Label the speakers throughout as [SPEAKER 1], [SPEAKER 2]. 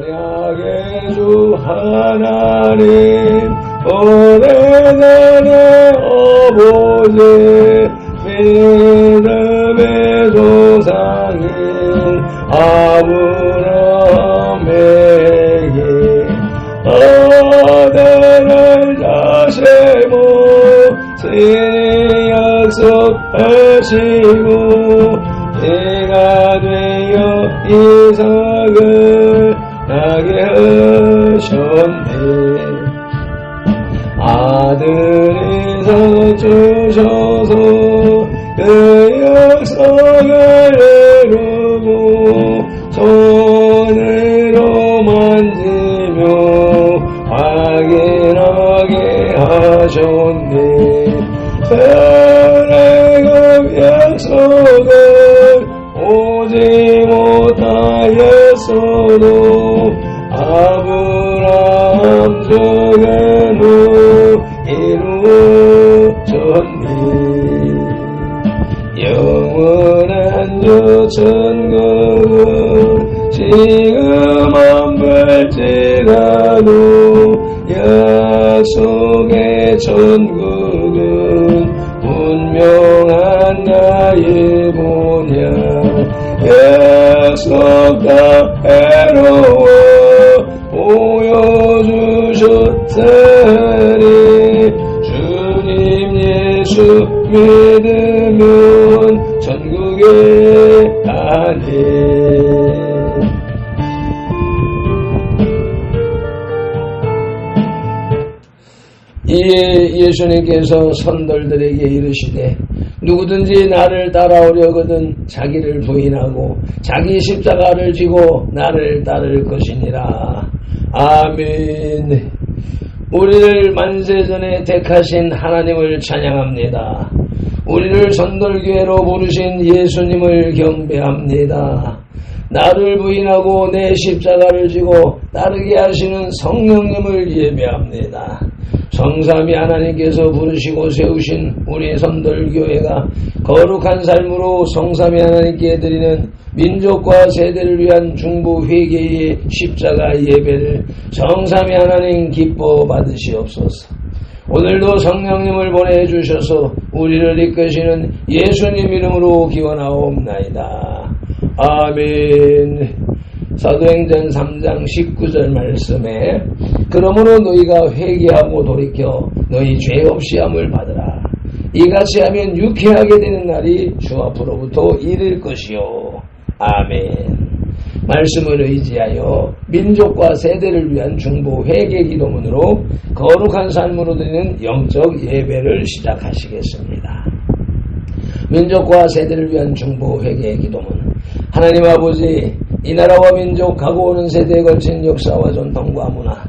[SPEAKER 1] 언약의 주 하나님 오래전의 아버지 믿음의 조상인 아브라함에게 아들을 자시고 친히 약속하시고 이가 되어 이삭을 낳게 하셨네. 아들이서 주셔서 그 약속을 이루고 손으로 만지며 확인하게 하셨네. 하나님의 약속을 오지 못하였어도 아브라함 중에는 이루어졌니. 영원한 주 천국은 지금 안 볼지라도 약속의 천국은 분명한 나의 보냐. 약속과 해로워 보여주셨으니 주님 예수 믿으면 천국에 가네. 이에 예수님께서 선돌들에게 이르시되 누구든지 나를 따라오려거든 자기를 부인하고 자기 십자가를 지고 나를 따를 것이니라. 아멘. 우리를 만세전에 택하신 하나님을 찬양합니다. 우리를 선돌교회로 부르신 예수님을 경배합니다. 나를 부인하고 내 십자가를 지고 따르게 하시는 성령님을 예배합니다. 성삼위 하나님께서 부르시고 세우신 우리 선돌교회가 거룩한 삶으로 성삼위 하나님께 드리는 민족과 세대를 위한 중보 회개의 십자가 예배를 성삼위 하나님 기뻐 받으시옵소서. 오늘도 성령님을 보내주셔서 우리를 이끄시는 예수님 이름으로 기원하옵나이다. 아멘. 사도행전 3장 19절 말씀에 그러므로 너희가 회개하고 돌이켜 너희 죄 없이 함을 받으라. 이같이 하면 유쾌하게 되는 날이 주 앞으로부터 이를 것이요. 아멘. 말씀을 의지하여 민족과 세대를 위한 중보 회개 기도문으로 거룩한 삶으로 드리는 영적 예배를 시작하시겠습니다. 민족과 세대를 위한 중보 회개 기도문. 하나님 아버지, 이 나라와 민족 가고 오는 세대에 걸친 역사와 전통과 문화,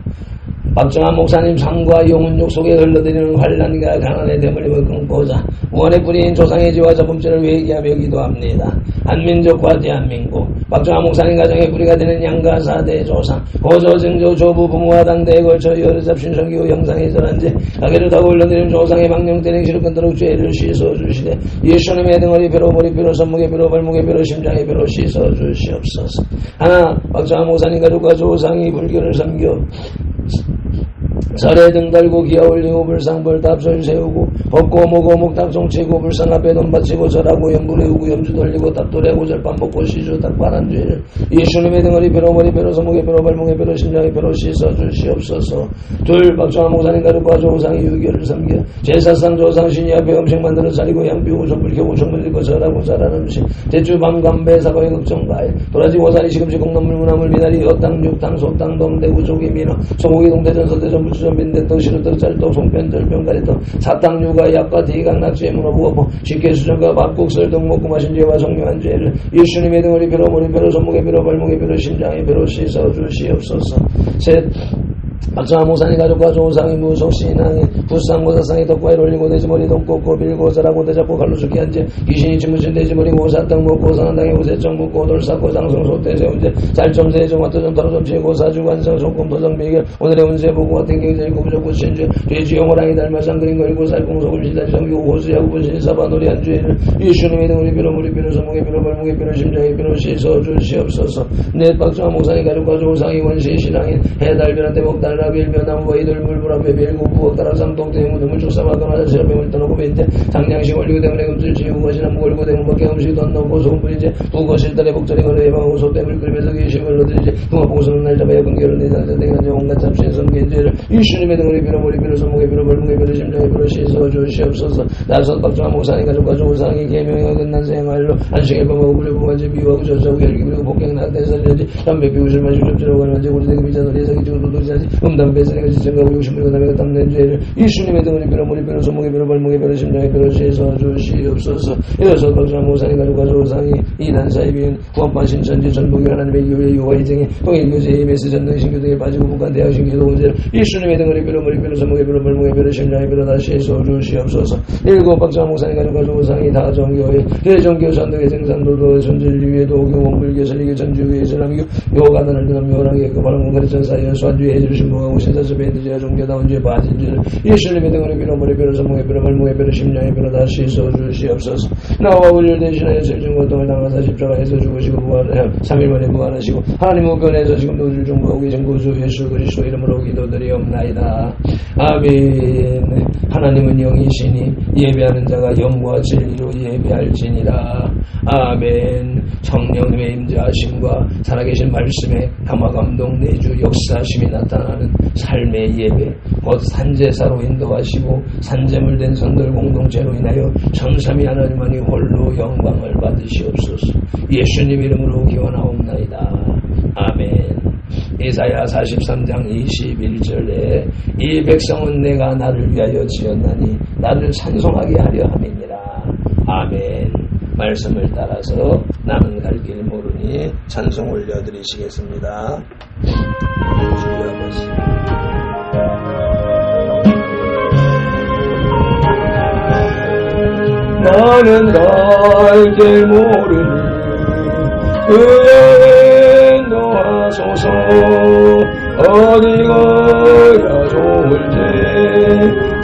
[SPEAKER 1] 박정환 목사님 삶과 영혼욕 속에 흘러들이는 환란과 가난의 대물림을 끊고자 원의 뿌리인 조상의 지와 자범죄를 회개하며 기도합니다. 한민족과 대한민국, 박정환 목사님 가정의 뿌리가 되는 양가 사대 조상, 고조 증조 조부 부모와 당대에 걸쳐 여러 잡신 성교 형상의 절한제 가게를 타고 흘러들이는 조상의 망령 대행시를 끊도록 죄를 씻어주시되 예수님의 등허리 뼈로 머리뼈로 손목의 뼈로 발목의 뼈로 심장의 뼈로 씻어주시옵소서. 하나, 박정환 목사님 가족과 조상이 불교를 섬겨 설에 등 달고 기아 올리고 불상벌 답설 세우고 법고 모고 목답송 치고 불상 앞에 돈 바치고 절하고 염불 해우고 염주 돌리고 답돌하고 절반 먹고 시주 닭바란 죄를 예수님의 등허리 뼈로 머리뼈로 손목의 뼈로 발목의 뼈로 심장의 뼈로 씻어주시옵소서. 둘, 박정환 목사님 가족과 조상이 유교를 섬겨 제사상 조상 신이 앞에 음식 만들어 차리고 양비우고 손불 켜고 정물 읽고 절하고 잘하는 음식 대추 밤감배 사과의 극정과일 도라지 고사리 시금치 콩나물 무나물 미나리 엿당 육당 소당 동대구 조기 민어 소고기 동대전 서대전 부추전 빈대떡 시루떡 짤떡 송편 절병 가리떡 사탕 유가 약과 대강 낙지에 문어 부어포 식혜 수전과 밥국 썰떡 먹고 마신 죄와 성명한 죄를 예수님의 등허리 뼈로 머리뼈로 손목의 뼈로 발목의 뼈로 심장의 뼈로 씻어주시옵소서. 셋, 박정화 목사님 가족과 조상이 무속신앙이 부상고사상이 덕과에 올리고 돼지머리 돈 꽂고 빌고 자라고 대잡고 칼로 죽게 한지 귀신이 치무친 돼지머리 고사땅 먹고 상한당에 우세청 묻고 돌쌓고 장성 소태 세운제 살점 세점 와터점 타로점 치고 사주 관성 속금 도정 비결 오늘의 운세 보고 같은 경제 고부적고 신주 돼지용 호랑이 닮아상 그린 걸고 살공 소금 시다지 성교 호수야구 분신 사바놀이 한주일을 예수님의 등으로 빌어 무리 빌어 성목에 빌어 벌목에 빌어 심장에 빌어 시서 주시옵소서. 내 박정화 목사님 가족과 조상이 원시 신앙인 해달변한테 먹달 라빌변나무 와이들 물불앞에 빌고 부엌따라 삼동대 무덤을 축사마거나 시럽병을 떠놓고 벤제 장량식 올리고 때문에 금질 지우고 거시나무 걸고 대문 밖에 음식 던놓고 소금뿌리제 부거실달에 복절이 걸어 예방하고 소땜을 끓이면서 귀심을 얻으지 동화봉수는 날 잡아야 근결을 내장자 대간제 온갖 잡신 성견제를 이슈님의 등으로 빌어 머리 빌어 손목에 빌어 벌목에 빌어 심장에 빌어 시서 주시옵소서. 나선 박정화 목사님 가족과 조상이 계명이 끝난 생활로 안식일 범하고 불려부관제 비유하고 저자고 열기 그리고 복갱 나대설려지 담배 비우실 마시고 접지라고 하는 만제 우리 대금 비자놀이 예상이 지금 도둑이자지 담배세가 지정하고 욕심을 담배가 담는 죄를 이수님의 등을 빌어 머리 빌어 손목에 빌어 발목에 빌어 심장에 빌어 시서 주시옵소서. 이어서 박정화 목사님 가족과 조상이 이난사에 비인 구원파 신천지 전복이 하나님의 교회 요가 이쟁에 통일교제 ABS 전등신교 등에 빠지고 북한 대학신교도 문제를 이수님의 등을 빌어 머리 빌어 손목에 빌어 발목에 빌어 심장에 빌어 다시 시서 주시옵소서. 일곱 박정화 목사님 가족과 조상이 다정교회 대정교 선등의 정산도도 전진리위에 도교 원불교 설리교 전주교회 전남교 요가단을 등한 묘랑의 그 바람 공간의 사이에 수한주의 해주신 무하고 신사섭의 인지와 종교다운 주의 바진지를 예수님의 등을 빌어 머리 빌어 손목에 빌어 발목에 빌어 심장에 빌어 다시 써주시옵소서. 나와 우리를 대신하여 슬중 고통을 당하사 십자가에서 죽으시고 부활하여 3일 만에 부활하시고 하나님 우편에서 지금도 우리를 중보하고 계신 구주 예수 그리스도 이름으로 기도드리옵나이다. 아멘. 하나님은 영이시니 예배하는 자가 영과 진리로 예배할지니라. 아멘. 성령님의 임재하심과 살아계신 말씀에 감화감동 내주 역사하심이 나타나는 삶의 예배 곧 산제사로 인도하시고 산제물 된 선들 공동체로 인하여 성삼위 하나님만이 홀로 영광을 받으시옵소서. 예수님 이름으로 기원하옵나이다. 아멘. 이사야 43장 21절에 이 백성은 내가 나를 위하여 지었나니 나를 찬송하게 하려 함이니라. 아멘. 말씀을 따라서 나는 갈 길 모르니 찬송 올려드리시겠습니다. 주여 아버지. 나는 갈 길 모르니 그의 인도하소서. 어디가 좋을지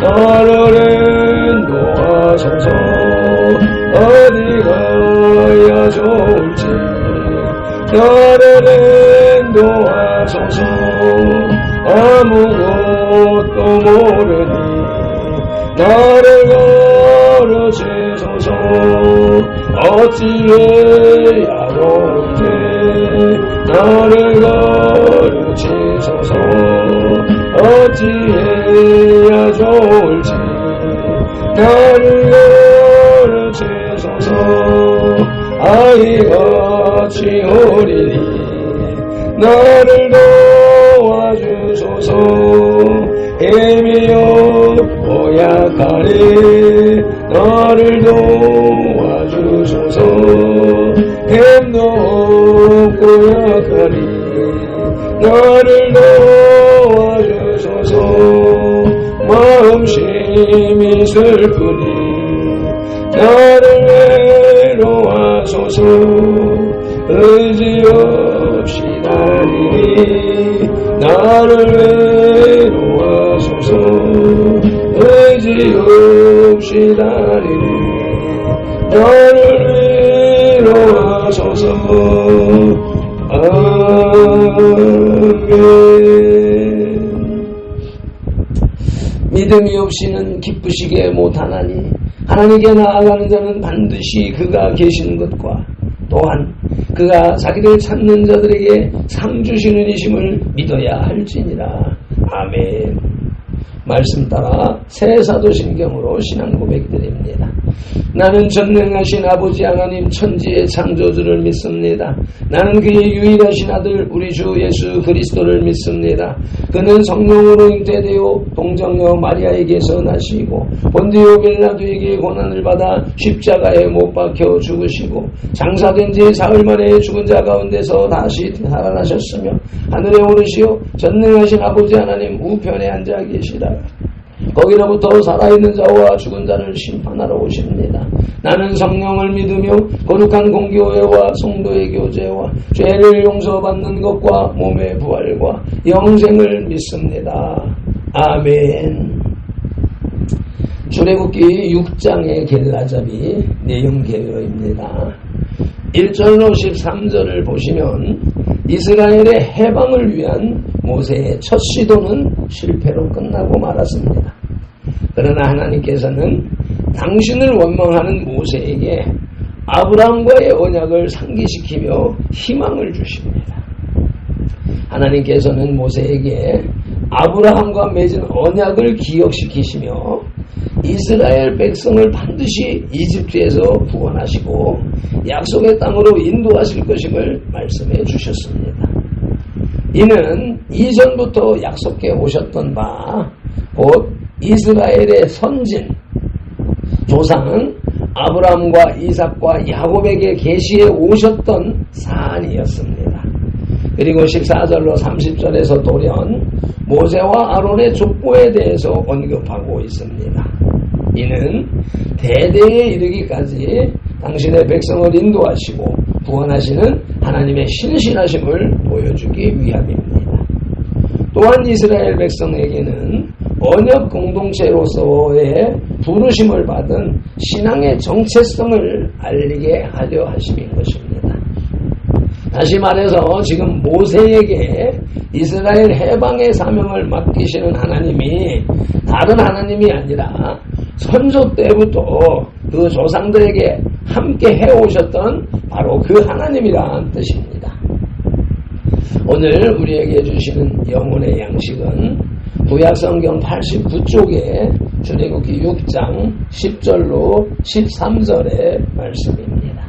[SPEAKER 1] 나를 인도하소서. 어디가 좋을지 나를 인도하소서. 아무것도 모르니 나를 가르치소서. 어찌해야 좋을지 나를 가르치소서. 어찌해야 좋을지 나를 가르치소서. 아이같이 어리니 나를 도와주소서. 힘이 없고 약하니 나를 도와주소서. 힘도 없고 약하니 나를 도와주소서. 마음심이 슬프니 나를 외로워하소서. 의지 없이 다니니 나를 외로워하소서. 의지 없이 다니니 나를 외로워하소서. 아멘. 믿음이 없이는 기쁘시게 못하나니 하나님께 나아가는 자는 반드시 그가 계시는 것과 또한 그가 자기를 찾는 자들에게 상 주시는 이심을 믿어야 할지니라. 아멘. 말씀 따라 새 사도신경으로 신앙 고백드립니다. 나는 전능하신 아버지 하나님 천지의 창조주를 믿습니다. 나는 그의 유일하신 아들 우리 주 예수 그리스도를 믿습니다. 그는 성령으로 잉태되어 동정녀 마리아에게서 나시고 본디오 빌라도에게 고난을 받아 십자가에 못 박혀 죽으시고 장사된 지 사흘 만에 죽은 자 가운데서 다시 살아나셨으며 하늘에 오르시어 전능하신 아버지 하나님 우편에 앉아 계시다. 거기로부터 살아있는 자와 죽은 자를 심판하러 오십니다. 나는 성령을 믿으며 거룩한 공교회와 성도의 교제와 죄를 용서받는 것과 몸의 부활과 영생을 믿습니다. 아멘. 출애굽기 6장의 겔라잡이 내용개요입니다. 1절로 13절을 보시면 이스라엘의 해방을 위한 모세의 첫 시도는 실패로 끝나고 말았습니다. 그러나 하나님께서는 당신을 원망하는 모세에게 아브라함과의 언약을 상기시키며 희망을 주십니다. 하나님께서는 모세에게 아브라함과 맺은 언약을 기억시키시며 이스라엘 백성을 반드시 이집트에서 구원하시고 약속의 땅으로 인도하실 것임을 말씀해 주셨습니다. 이는 이전부터 약속해 오셨던 바 곧 이스라엘의 선진 조상 아브라함과 이삭과 야곱에게 계시해 오셨던 사안이었습니다. 그리고 14절로 30절에서 돌연 모세와 아론의 족보에 대해서 언급하고 있습니다. 이는 대대에 이르기까지 당신의 백성을 인도하시고 구원하시는 하나님의 신실하심을 보여주기 위함입니다. 또한 이스라엘 백성에게는 언약 공동체로서의 부르심을 받은 신앙의 정체성을 알리게 하려 하심인 것입니다. 다시 말해서 지금 모세에게 이스라엘 해방의 사명을 맡기시는 하나님이 다른 하나님이 아니라 선조 때부터 그 조상들에게 함께 해오셨던 바로 그 하나님이란 뜻입니다. 오늘 우리에게 주시는 영혼의 양식은 구약성경 89쪽에 출애굽기 6장 10절로 13절의 말씀입니다.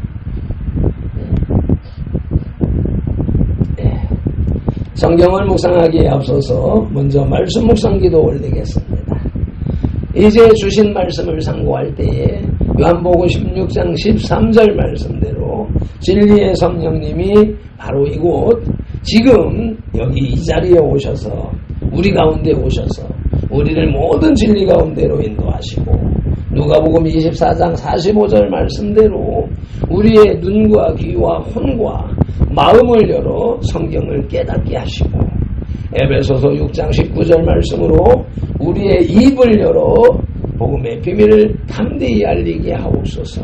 [SPEAKER 1] 성경을 묵상하기에 앞서서 먼저 말씀 묵상기도 올리겠습니다. 이제 주신 말씀을 상고할 때에 요한복음 16장 13절 말씀대로 진리의 성령님이 바로 이곳 지금 여기 이 자리에 오셔서 우리 가운데 오셔서 우리를 모든 진리 가운데로 인도하시고 누가복음 24장 45절 말씀대로 우리의 눈과 귀와 혼과 마음을 열어 성경을 깨닫게 하시고 에베소서 6장 19절 말씀으로 우리의 입을 열어 복음의 비밀을 담대히 알리게 하옵소서.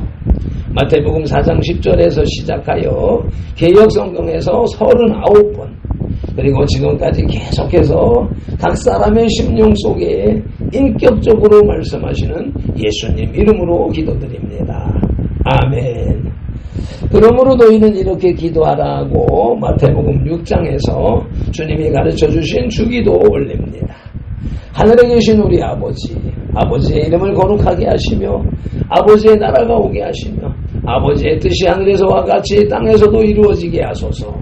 [SPEAKER 1] 마태복음 4장 10절에서 시작하여 개역성경에서 39번 그리고 지금까지 계속해서 각 사람의 심령 속에 인격적으로 말씀하시는 예수님 이름으로 기도드립니다. 아멘. 그러므로 너희는 이렇게 기도하라고 마태복음 6장에서 주님이 가르쳐주신 주기도 올립니다. 하늘에 계신 우리 아버지, 아버지의 이름을 거룩하게 하시며 아버지의 나라가 오게 하시며 아버지의 뜻이 하늘에서와 같이 땅에서도 이루어지게 하소서.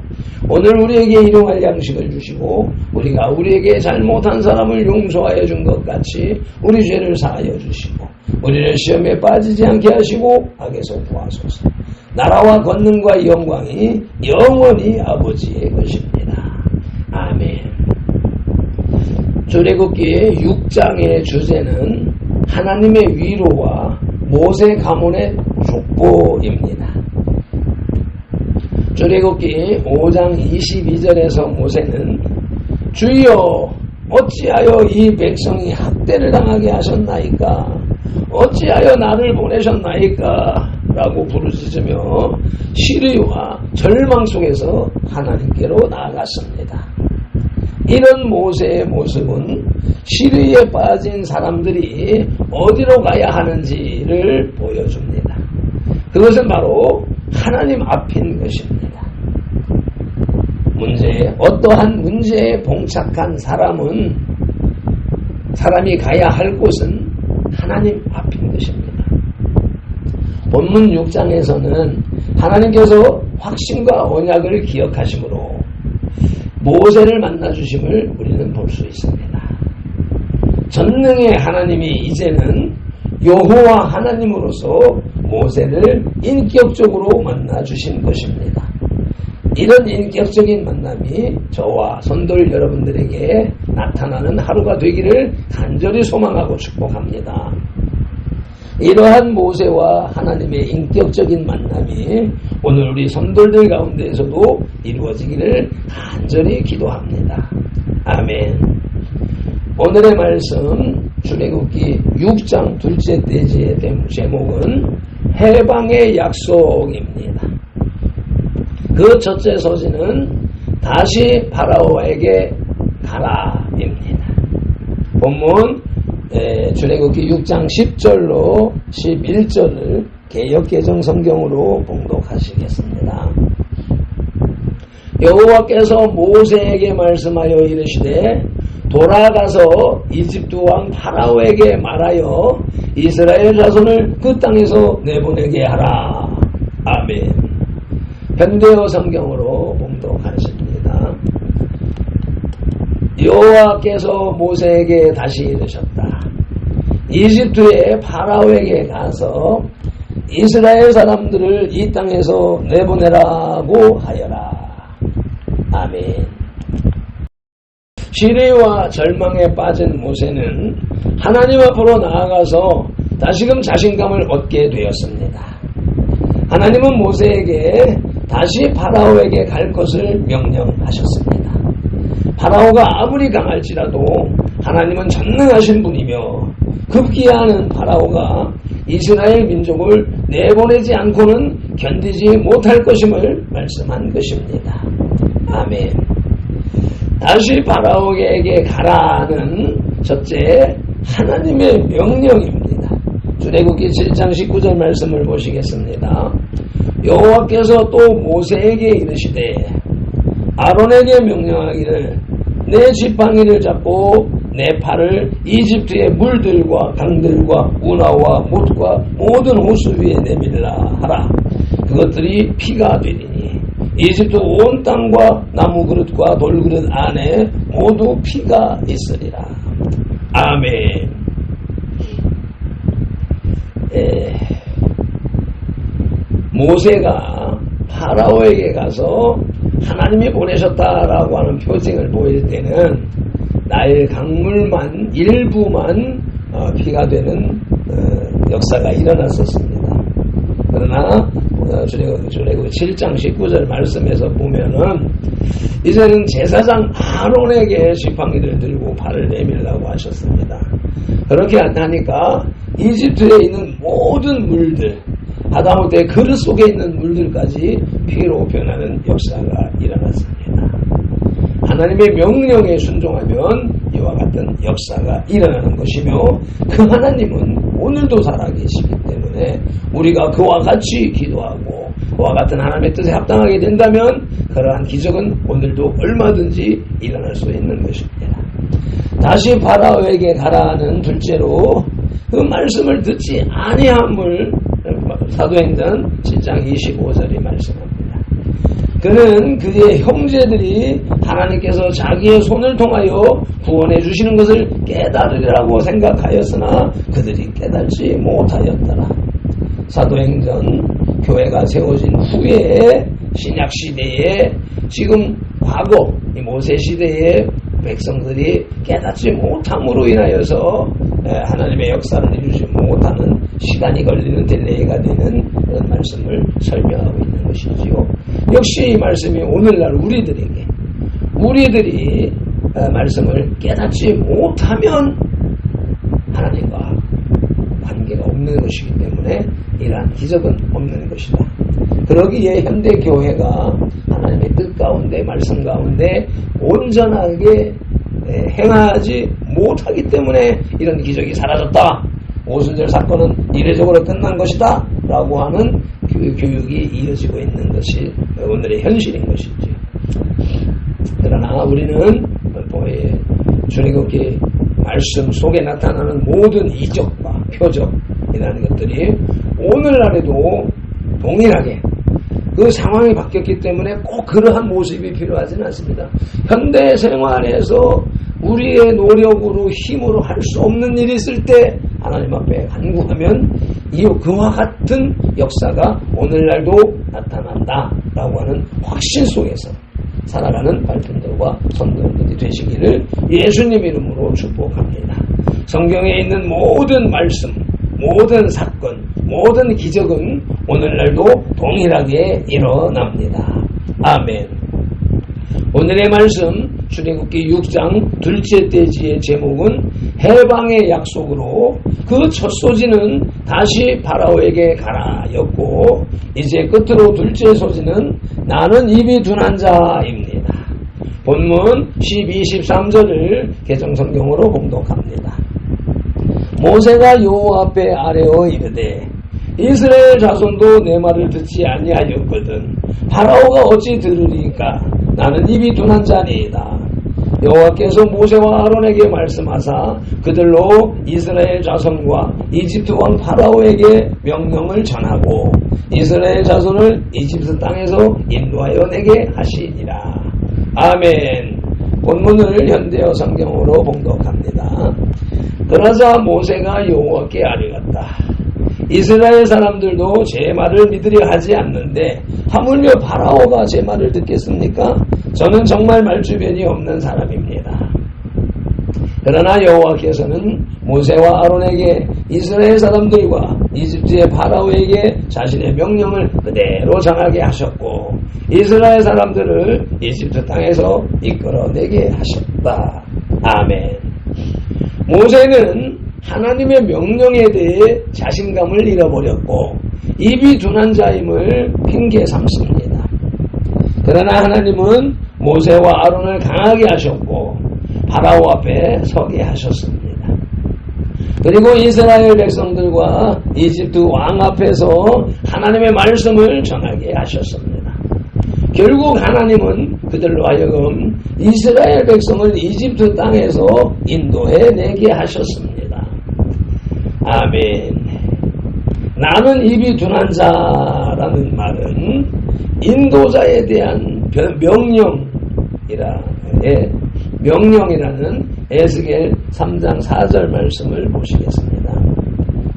[SPEAKER 1] 오늘 우리에게 일용할 양식을 주시고 우리가 우리에게 잘못한 사람을 용서하여 준 것 같이 우리 죄를 사하여 주시고 우리를 시험에 빠지지 않게 하시고 악에서 구하소서. 나라와 권능과 영광이 영원히 아버지의 것입니다. 아멘. 출애굽기 6장의 주제는 하나님의 위로와 모세 가문의 족보입니다. 출애굽기 5장 22절에서 모세는 주여 어찌하여 이 백성이 학대를 당하게 하셨나이까 어찌하여 나를 보내셨나이까 라고 부르짖으며 시리와 절망 속에서 하나님께로 나아갔습니다. 이런 모세의 모습은 시리에 빠진 사람들이 어디로 가야 하는지를 보여줍니다. 그것은 바로 하나님 앞인 것입니다. 어떠한 문제에 봉착한 사람이 가야 할 곳은 하나님 앞인 것입니다. 본문 6장에서는 하나님께서 확신과 언약을 기억하심으로 모세를 만나주심을 우리는 볼 수 있습니다. 전능의 하나님이 이제는 여호와 하나님으로서 모세를 인격적으로 만나주신 것입니다. 이런 인격적인 만남이 저와 성도들 여러분들에게 나타나는 하루가 되기를 간절히 소망하고 축복합니다. 이러한 모세와 하나님의 인격적인 만남이 오늘 우리 성도들 가운데에서도 이루어지기를 간절히 기도합니다. 아멘. 오늘의 말씀 출애굽기 6장 둘째 대지의 제목은 해방의 약속입니다. 그 첫째 소지는 다시 파라오에게 가라입니다. 본문 출애굽기 6장 10절로 11절을 개역개정 성경으로 봉독하시겠습니다. 여호와께서 모세에게 말씀하여 이르시되 돌아가서 이집트 왕 파라오에게 말하여 이스라엘 자손을 그 땅에서 내보내게 하라. 아멘. 현대어 성경으로 봉독하십니다. 여호와께서 모세에게 다시 이르셨다. 이집트의 파라오에게 가서 이스라엘 사람들을 이 땅에서 내보내라고 하여라. 아멘. 시리와 절망에 빠진 모세는 하나님 앞으로 나아가서 다시금 자신감을 얻게 되었습니다. 하나님은 모세에게 다시 파라오에게 갈 것을 명령하셨습니다. 파라오가 아무리 강할지라도 하나님은 전능하신 분이며 급기야하는 파라오가 이스라엘 민족을 내보내지 않고는 견디지 못할 것임을 말씀한 것입니다. 아멘. 다시 파라오에게 가라는 첫째 하나님의 명령입니다. 출애굽기 7장 19절 말씀을 보시겠습니다. 여호와께서 또 모세에게 이르시되 아론에게 명령하기를 내 지팡이를 잡고 내 팔을 이집트의 물들과 강들과 운하와 못과 모든 호수 위에 내밀라 하라. 그것들이 피가 되리니 이집트 온 땅과 나무 그릇과 돌그릇 안에 모두 피가 있으리라. 아멘. 모세가 파라오에게 가서 하나님이 보내셨다라고 하는 표징을 보일 때는 나일 강물만 일부만 피가 되는 역사가 일어났었습니다. 그러나 출애굽 7장 19절 말씀에서 보면은 이제는 제사장 아론에게 지팡이를 들고 발을 내밀라고 하셨습니다. 그렇게 하니까 이집트에 있는 모든 물들, 하다못해 그릇 속에 있는 물들까지 피로 변하는 역사가 일어났습니다. 하나님의 명령에 순종하면 이와 같은 역사가 일어나는 것이며 그 하나님은 오늘도 살아계시기 때문에 우리가 그와 같이 기도하고 그와 같은 하나님의 뜻에 합당하게 된다면 그러한 기적은 오늘도 얼마든지 일어날 수 있는 것입니다. 다시 파라오에게 가라는 둘째로 그 말씀을 듣지 아니함을 사도행전 7장 25절이 말씀합니다. 그는 그의 형제들이 하나님께서 자기의 손을 통하여 구원해 주시는 것을 깨달으리라고 생각하였으나 그들이 깨달지 못하였더라. 사도행전 교회가 세워진 후에 신약시대에 지금 과거 이 모세시대에 백성들이 깨닫지 못함으로 인하여서 하나님의 역사를 이루지 못하는 시간이 걸리는 딜레이가 되는 그런 말씀을 설명하고 있는 것이지요. 역시 이 말씀이 오늘날 우리들이 말씀을 깨닫지 못하면 하나님과 관계가 없는 것이기 때문에 이러한 기적은 없는 것이다. 그러기에 현대 교회가 하나님의 뜻 가운데 말씀 가운데 온전하게 행하지 못하기 때문에 이런 기적이 사라졌다. 오순절 사건은 이례적으로 끝난 것이다 라고 하는 교육이 이어지고 있는 것이 오늘의 현실인 것이죠. 그러나 우리는 출애굽기 말씀 속에 나타나는 모든 이적과 표적이라는 것들이 오늘날에도 동일하게 그 상황이 바뀌었기 때문에 꼭 그러한 모습이 필요하지는 않습니다. 현대 생활에서 우리의 노력으로 힘으로 할 수 없는 일이 있을 때 하나님 앞에 간구하면 그와 같은 역사가 오늘날도 나타난다라고 하는 확신 속에서 살아가는 발전들과 선도들이 되시기를 예수님 이름으로 축복합니다. 성경에 있는 모든 말씀, 모든 사건, 모든 기적은 오늘날도 동일하게 일어납니다. 아멘. 오늘의 말씀 출애굽기 6장 둘째 돼지의 제목은 해방의 약속으로 그 첫 소지는 다시 파라오에게 가라였고 이제 끝으로 둘째 소지는 나는 입이 둔한 자입니다. 본문 12, 13절을 개정성경으로 봉독합니다. 모세가 여호와 앞에 아뢰어 이르되 이스라엘 자손도 내 말을 듣지 아니하였거든 파라오가 어찌 들으리까 나는 입이 둔한 자니이다. 여호와께서 모세와 아론에게 말씀하사 그들로 이스라엘 자손과 이집트 왕 파라오에게 명령을 전하고 이스라엘 자손을 이집트 땅에서 인도하여 내게 하시니라. 아멘. 본문을 현대어 성경으로 봉독합니다. 그러자 모세가 여호와께 아뢰었다. 이스라엘 사람들도 제 말을 믿으려 하지 않는데 하물며 파라오가 제 말을 듣겠습니까? 저는 정말 말주변이 없는 사람입니다. 그러나 여호와께서는 모세와 아론에게 이스라엘 사람들과 이집트의 파라오에게 자신의 명령을 그대로 전하게 하셨고 이스라엘 사람들을 이집트 땅에서 이끌어내게 하셨다. 아멘. 모세는 하나님의 명령에 대해 자신감을 잃어버렸고 입이 둔한 자임을 핑계 삼습니다. 그러나 하나님은 모세와 아론을 강하게 하셨고 파라오 앞에 서게 하셨습니다. 그리고 이스라엘 백성들과 이집트 왕 앞에서 하나님의 말씀을 전하게 하셨습니다. 결국 하나님은 그들로 하여금 이스라엘 백성을 이집트 땅에서 인도해내게 하셨습니다. 아멘. 나는 입이 둔한 자라는 말은 인도자에 대한 명령이라는 에스겔 3장 4절 말씀을 보시겠습니다.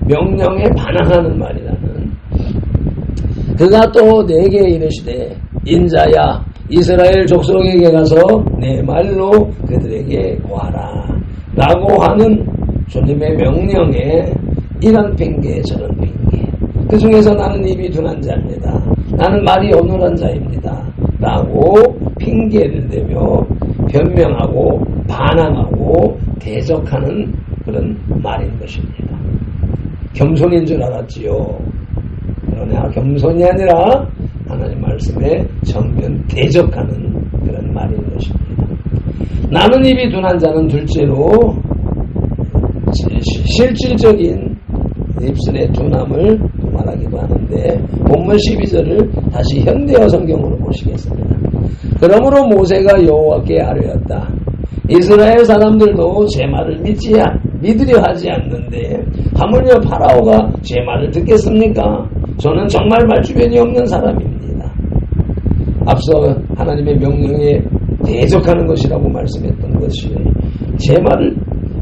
[SPEAKER 1] 명령에 반항하는 말이라는 그가 또 내게 이르시되 인자야 이스라엘 족속에게 가서 내 말로 그들에게 고하라 라고 하는 주님의 명령에 이런 핑계 저런 핑계 그 중에서 나는 입이 둔한 자입니다. 나는 말이 어눌한 자입니다. 라고 핑계를 대며 변명하고 반항하고 대적하는 그런 말인 것입니다. 겸손인 줄 알았지요. 그러나 겸손이 아니라 하나님 말씀에 정면 대적하는 그런 말인 것입니다. 나는 입이 둔한 자는 둘째로 실질적인 입술의 둔함을 말하기도 하는데 본문 12절을 다시 현대어 성경으로 보시겠습니다. 그러므로 모세가 여호와께 아뢰었다. 이스라엘 사람들도 제 말을 믿으려 하지 않는데 하물며 파라오가 제 말을 듣겠습니까? 저는 정말 말주변이 없는 사람입니다. 앞서 하나님의 명령에 대적하는 것이라고 말씀했던 것이 제 말을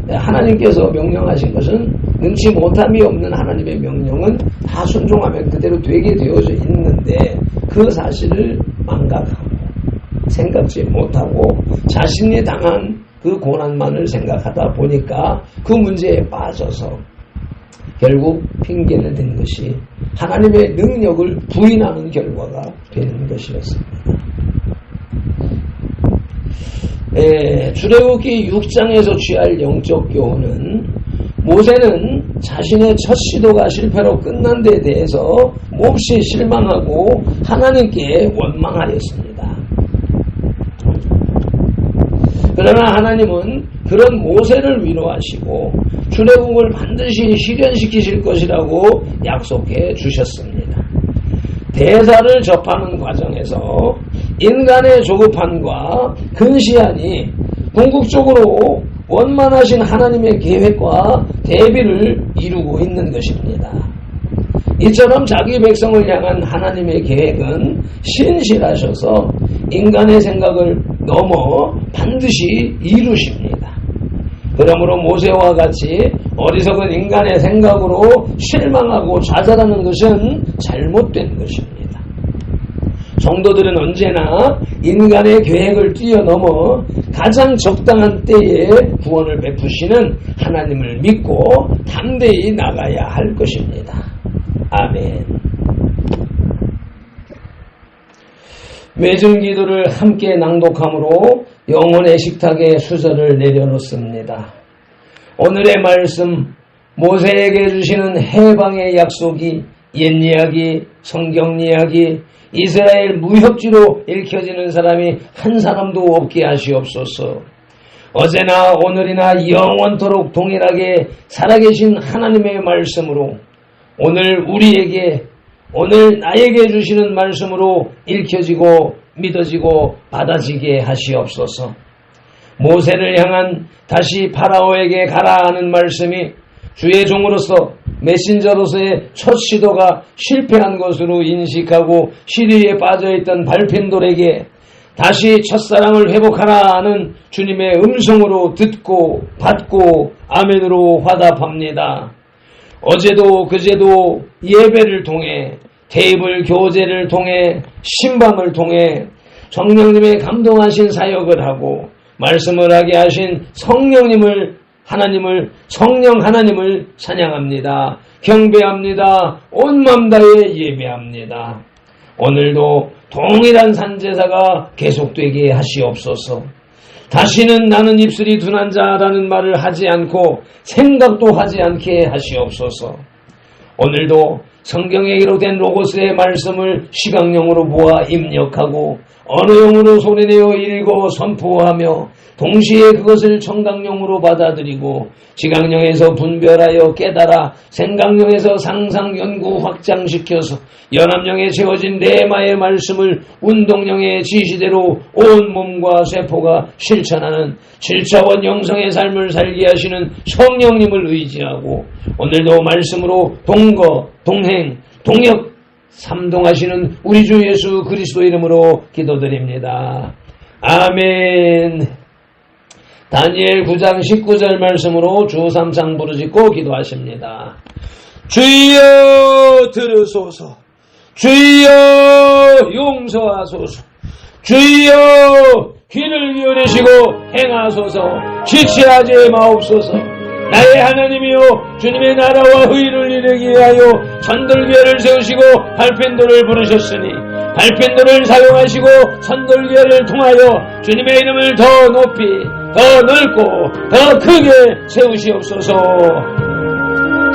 [SPEAKER 1] 하나님께서 명령하신 것은 능치 못함이 없는 하나님의 명령은 다 순종하면 그대로 되게 되어져 있는데 그 사실을 망각하고 생각지 못하고 자신이 당한 그 고난만을 생각하다 보니까 그 문제에 빠져서 결국 핑계를 댄 것이 하나님의 능력을 부인하는 결과가 되는 것이었습니다. 출애굽기 6장에서 취할 영적 교훈은 모세는 자신의 첫 시도가 실패로 끝난 데 대해서 몹시 실망하고 하나님께 원망하였습니다. 그러나 하나님은 그런 모세를 위로하시고 출애굽을 반드시 실현시키실 것이라고 약속해 주셨습니다. 대사를 접하는 과정에서 인간의 조급함과 근시안이 궁극적으로 원만하신 하나님의 계획과 대비를 이루고 있는 것입니다. 이처럼 자기 백성을 향한 하나님의 계획은 신실하셔서 인간의 생각을 넘어 반드시 이루십니다. 그러므로 모세와 같이 어리석은 인간의 생각으로 실망하고 좌절하는 것은 잘못된 것입니다. 성도들은 언제나 인간의 계획을 뛰어넘어 가장 적당한 때에 구원을 베푸시는 하나님을 믿고 담대히 나가야 할 것입니다. 아멘. 매중 기도를 함께 낭독함으로 영혼의 식탁에 수저를 내려놓습니다. 오늘의 말씀, 모세에게 주시는 해방의 약속이 옛이야기, 성경이야기, 이스라엘 무협지로 읽혀지는 사람이 한 사람도 없게 하시옵소서. 어제나 오늘이나 영원토록 동일하게 살아계신 하나님의 말씀으로 오늘 우리에게, 오늘 나에게 주시는 말씀으로 읽혀지고 믿어지고 받아지게 하시옵소서. 모세를 향한 다시 파라오에게 가라 하는 말씀이 주의 종으로서 메신저로서의 첫 시도가 실패한 것으로 인식하고 시리에 빠져있던 발핀돌에게 다시 첫사랑을 회복하라 하는 주님의 음성으로 듣고 받고 아멘으로 화답합니다. 어제도 그제도 예배를 통해 테이블 교제를 통해 신방을 통해 성령님의 감동하신 사역을 하고 말씀을 하게 하신 성령 하나님을 찬양합니다. 경배합니다. 온 마음 다해 예배합니다. 오늘도 동일한 산제사가 계속되게 하시옵소서. 다시는 나는 입술이 둔한 자라는 말을 하지 않고 생각도 하지 않게 하시옵소서. 오늘도 성경에 기록된 로고스의 말씀을 시각용으로 보아 입력하고 언어용으로 소리내어 읽어 선포하며 동시에 그것을 청각용으로 받아들이고 지각용에서 분별하여 깨달아 생각용에서 상상 연구 확장시켜서 연합용에 채워진 레마의 말씀을 운동용의 지시대로 온 몸과 세포가 실천하는 7차원 영성의 삶을 살게 하시는 성령님을 의지하고 오늘도 말씀으로 동거, 동행, 동역, 삼동하시는 우리 주 예수 그리스도 이름으로 기도드립니다. 아멘. 다니엘 9장 19절 말씀으로 주 3상 부르짖고 기도하십니다. 주여 들으소서. 주여 용서하소서. 주여 귀를 기울이시고 행하소서. 지체하지 마옵소서. 나의 하나님이여 주님의 나라와 의를 이루기 위하여 선돌교회를 세우시고 발펜도를 부르셨으니 발펜도를 사용하시고 선돌교회를 통하여 주님의 이름을 더 높이 더 넓고 더 크게 세우시옵소서.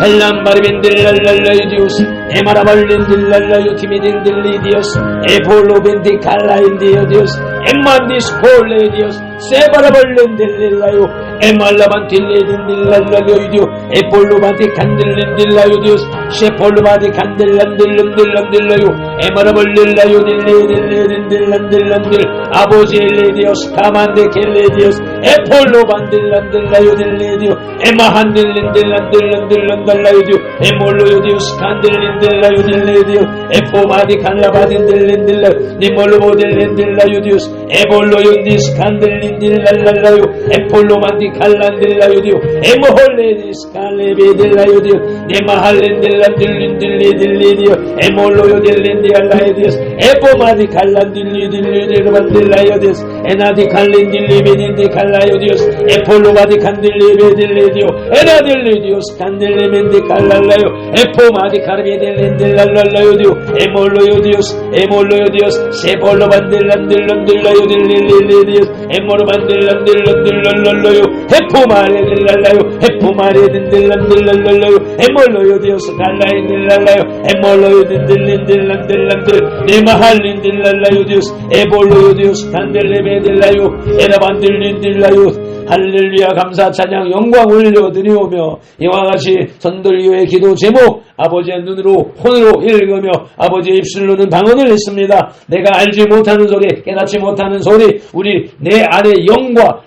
[SPEAKER 1] 헬람 바리벤딜랄랄라이디오스 에마라발렌딜랄라요티미딘딜리디오스 에폴로벤디칼라인디오디오스 엠만디스폴레디오스 세바라발렌딜릴라요 에말라반틸레딘딜랄라요이디오 에폴로바디칸딜렌딜라요디오스 셰폴로바디칸딜란딜란딜란딜라요 에마라발릴라요딜레딜레딘딜란딜란딜 아보지엘레디오스 가만데켈레디오스 에폴로반딜란딜라요딜레디오 에마한딜린딜란딜란딜란달라요디오 에몰로요디오스 칸딜린딜라요딜레디오 에포바디칼라바딘딜린딜라 니몰로보딜린딜라요디오스 에볼로요디스 칸딜린딜랄랄라요 에폴로만디칼란딜라요디오 에모홀레디스 칼레베딜라요디오 네마할렌딜란딜린딜리딜리디오 에몰로요딜린디알라요디오스 에포마디칼란딜리딜리딜만딜라요디오스 에나디칼린딜리베딘디칼라요디오스 에폴로바디칸딜리베딜리디오 에나딜리디오스 칸딜리멘디칼랄라요 에포마디카르베딜린딜랄랄라요디오 에몰로요디오스 에몰로요디오스 세폴로반딜란딜란딜라요딜리디오스 에몰로반딜란딜란딜랄라요 에포마레딜랄라요 에포마레딘딜란딜랄라요 에몰로요디오스 갈라인딜랄라요 에몰로요딘딜린딜란딜란딜 네마할린딜랄라요디오스 에볼로요디오스 칸딜레베딜라요 에라반딜린딜라요 할렐루야 감사 찬양 영광 올려드리오며 이와 같이 선돌교의 기도 제목 아버지의 눈으로 혼으로 읽으며 아버지의 입술로는 방언을 했습니다. 내가 알지 못하는 소리 깨닫지 못하는 소리 우리 내 안에 영과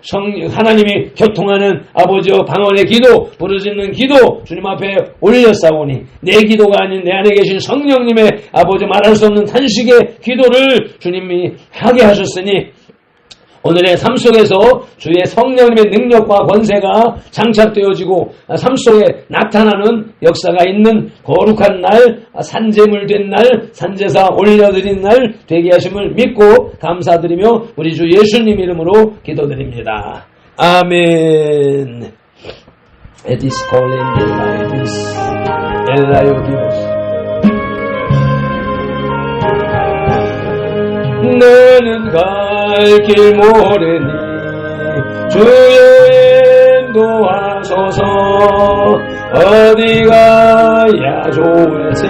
[SPEAKER 1] 하나님이 교통하는 아버지의 방언의 기도 부르짖는 기도 주님 앞에 올렸사오니 내 기도가 아닌 내 안에 계신 성령님의 아버지 말할 수 없는 탄식의 기도를 주님이 하게 하셨으니 오늘의 삶 속에서 주의 성령님의 능력과 권세가 장착되어지고 삶 속에 나타나는 역사가 있는 거룩한 날, 산제물 된 날, 산제사 올려드린 날 되게 하심을 믿고 감사드리며 우리 주 예수님 이름으로 기도드립니다. 아멘. 에디스 콜린 딜라이디스 엘라요디오스 나는 갈 길 모르니 주여 인도하소서 어디 가야 좋을지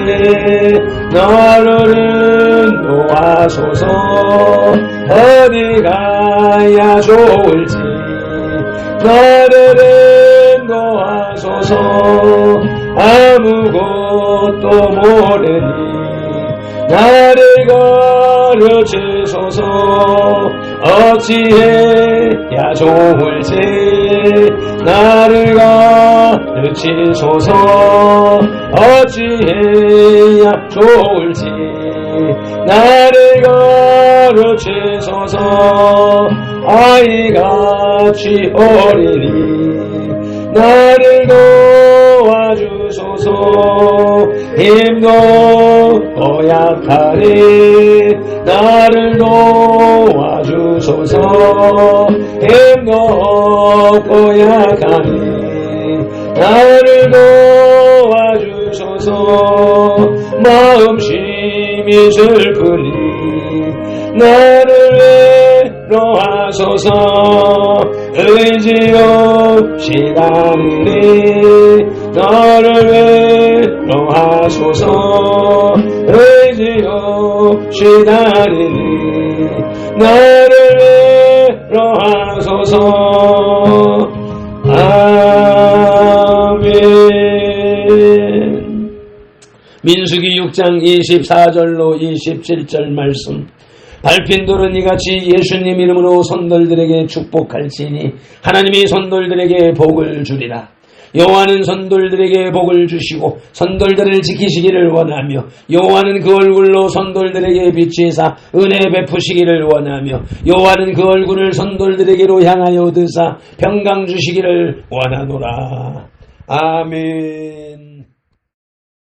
[SPEAKER 1] 너를 인도하소서 어디 가야 좋을지 너를 인도하소서 아무것도 모르니 나를 가르치소서 어찌해야 좋을지 나를 가르치소서 어찌해야 좋을지 나를 가르치소서 아이같이 어리니 나를 도와주소서 힘도 고약하니 나를 도와주소서 힘도 고약하니 나를 도와주소서 마음심이 슬프니 나를 위로하소서 의지 없이 다니니 너를 위로하소서 의지 없이 다니니 너를 위로하소서 아멘. 민수기 6장 24절로 27절 말씀 밟힌 돌은 이같이 예수님 이름으로 선돌들에게 축복할지니 하나님이 선돌들에게 복을 주리라. 여호와는 선돌들에게 복을 주시고 선돌들을 지키시기를 원하며 여호와는 그 얼굴로 선돌들에게 비치사 은혜 베푸시기를 원하며 여호와는 그 얼굴을 선돌들에게로 향하여 드사 평강 주시기를 원하노라. 아멘.